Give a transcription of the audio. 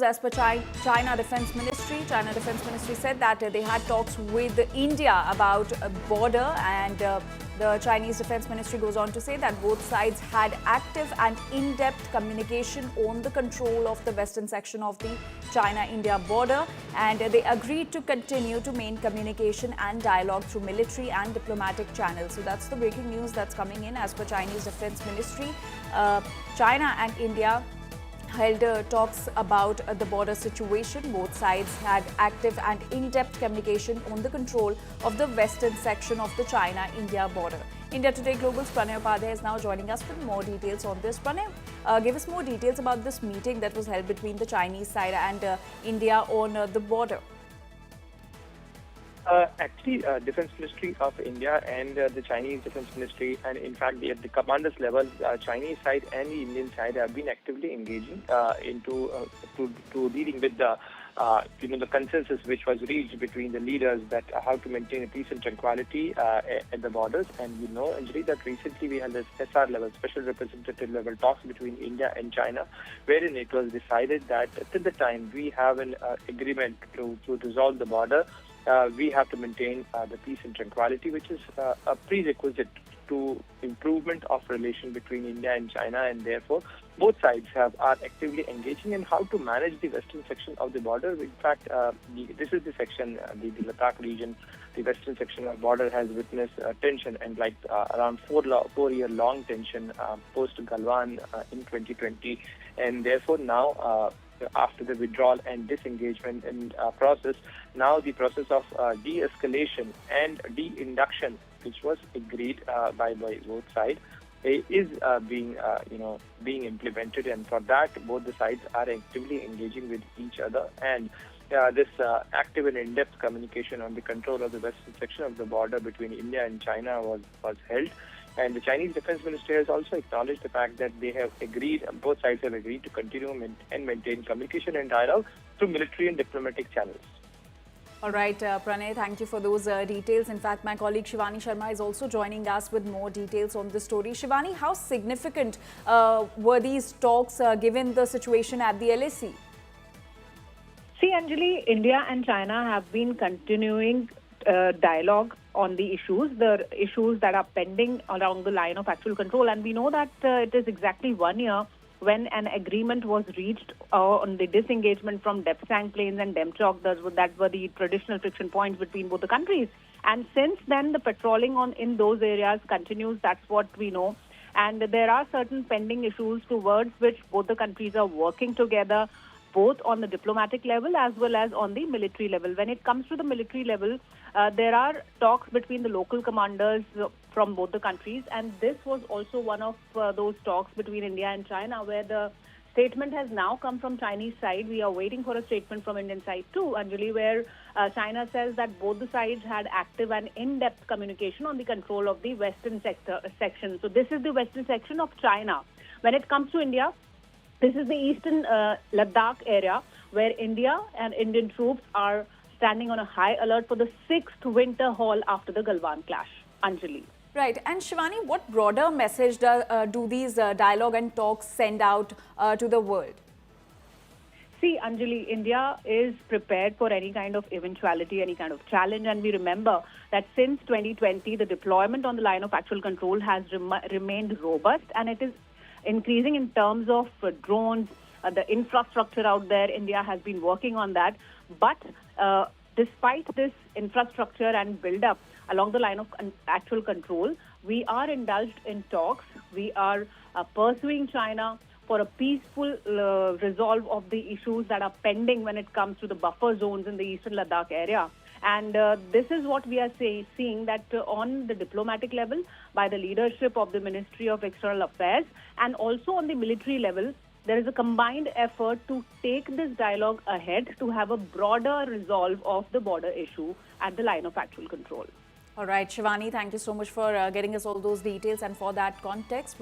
As per China Defense Ministry said that they had talks with India about a border, and the Chinese Defense Ministry goes on to say that both sides had active and in-depth communication on the control of the western section of the China-India border, and they agreed to continue to maintain communication and dialogue through military and diplomatic channels. So that's the breaking news that's coming in as per Chinese Defense Ministry. China and India held talks about the border situation. Both sides had active and in-depth communication on the control of the western section of the China-India border. India Today Global's Pranay Upadhyay is now joining us with more details on this. Pranay, give us more details about this meeting that was held between the Chinese side and India on the border. Actually, Defense Ministry of India and the Chinese Defense Ministry, and in fact at the commanders level, Chinese side and the Indian side have been actively engaging into dealing with the the consensus which was reached between the leaders that how to maintain a peace and tranquility at the borders. And Anjali, that recently we had this SR level, special representative level talks between India and China, wherein it was decided that till the time we have an agreement to resolve the border, we have to maintain the peace and tranquility, which is a prerequisite to improvement of relation between India and China, and therefore both sides are actively engaging in how to manage the western section of the border. In fact, this is the section, the Ladakh region, the western section of the border has witnessed tension, and around 4-year-long tension post Galwan in 2020, and therefore now after the withdrawal and disengagement and process, now the process of de-escalation and de-induction, which was agreed by both sides, is being implemented, and for that both the sides are actively engaging with each other, and this active and in-depth communication on the control of the western section of the border between India and China was held. And the Chinese Defense Ministry has also acknowledged the fact that they have agreed, both sides have agreed to continue and maintain communication and dialogue through military and diplomatic channels. All right, Pranay, thank you for those details. In fact, my colleague Shivani Sharma is also joining us with more details on this story. Shivani, how significant were these talks given the situation at the LAC? See, Anjali, India and China have been continuing dialogue on the issues that are pending along the line of actual control. And we know that it is exactly 1 year when an agreement was reached on the disengagement from Depsang Plains and Demchok. That were the traditional friction points between both the countries. And since then, the patrolling in those areas continues. That's what we know. And there are certain pending issues towards which both the countries are working together, both on the diplomatic level as well as on the military level. When it comes to the military level, there are talks between the local commanders from both the countries, and this was also one of those talks between India and China, where the statement has now come from Chinese side. We are waiting for a statement from Indian side too, Anjali, where China says that both the sides had active and in-depth communication on the control of the western section. So this is the western section of China. When it comes to India, this is the Eastern Ladakh area, where India and Indian troops are standing on a high alert for the 6th winter haul after the Galwan clash. Anjali. Right. And Shivani, what broader message do these dialogue and talks send out to the world? See, Anjali, India is prepared for any kind of eventuality, any kind of challenge. And we remember that since 2020, the deployment on the line of actual control has remained robust, and it is increasing in terms of drones, the infrastructure out there. India has been working on that. But despite this infrastructure and build-up along the line of actual control, we are indulged in talks. We are pursuing China for a peaceful resolve of the issues that are pending when it comes to the buffer zones in the Eastern Ladakh area. And this is what we are seeing, that on the diplomatic level, by the leadership of the Ministry of External Affairs, and also on the military level, there is a combined effort to take this dialogue ahead to have a broader resolve of the border issue at the line of actual control. All right, Shivani, thank you so much for getting us all those details and for that context.